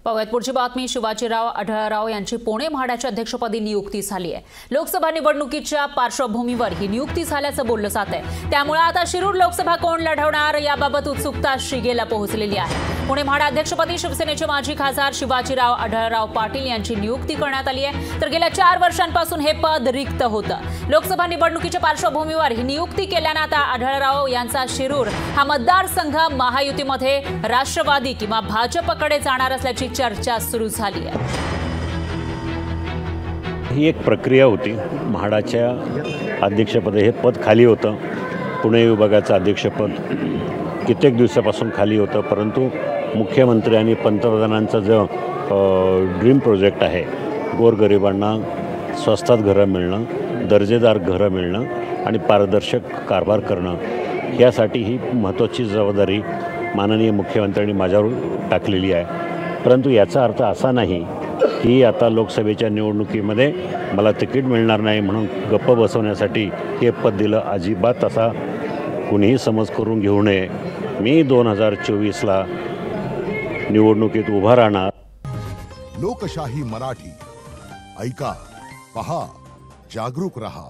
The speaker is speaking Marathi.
पाहूयात पुढची बातमी। शिवाजीराव आढळराव यांची पुणे म्हाडाच्या अध्यक्षपदी नियुक्ती झाली आहे। लोकसभा निवडणुकीच्या पार्श्वभूमीवर ही नियुक्ती झाल्याचं बोललं जात आहे। त्यामुळे आता शिरूर लोकसभा कोण लढवणार याबाबत उत्सुकता शिगेला पोहोचलेली आहे। पुणे म्हाडा अध्यक्षपदी शिवसेनेचे माजी खासदार शिवाजीराव आढळराव पाटील यांची नियुक्ती करण्यात आली आहे। तर गेल्या 4 वर्षांपासून हे पद रिक्त होतं। लोकसभा निवडणुकीच्या पार्श्वभूमीवर ही नियुक्ती केल्याने आता आढळराव यांचा शिरूर हा मतदारसंघ महायुतीमध्ये राष्ट्रवादी किंवा भाजपकडे जाणार असल्याची चर्चा सुरू झाली आहे। ही एक प्रक्रिया होती। म्हाडाच्या अध्यक्षपदी हे पद खाली होतं। पुणे विभागाचं अध्यक्षपद कित्येक दिवसापासून खाली होतं, परंतु मुख्यमंत्री आणि पंतप्रधानांचा जो ड्रीम प्रोजेक्ट आहे, गोरगरिबांना स्वस्तात घरं मिळणं, दर्जेदार घरं मिळणं आणि पारदर्शक कारभार करणं, यासाठी ही महत्त्वाची जबाबदारी माननीय मुख्यमंत्र्यांनी माझ्यावर टाकलेली आहे। परंतु याचा अर्थ असा नाही की आता लोकसभेच्या निवडणुकीमध्ये मला तिकीट मिळणार नाही म्हणून गप्प बसवण्यासाठी हे पद दिलं। अजिबात असा कुणीही समज करून घेऊ नये। मी 2024ला निवडणुकीत उभा राहणार। लोकशाही मराठी ऐका, पहा, जागरूक रहा।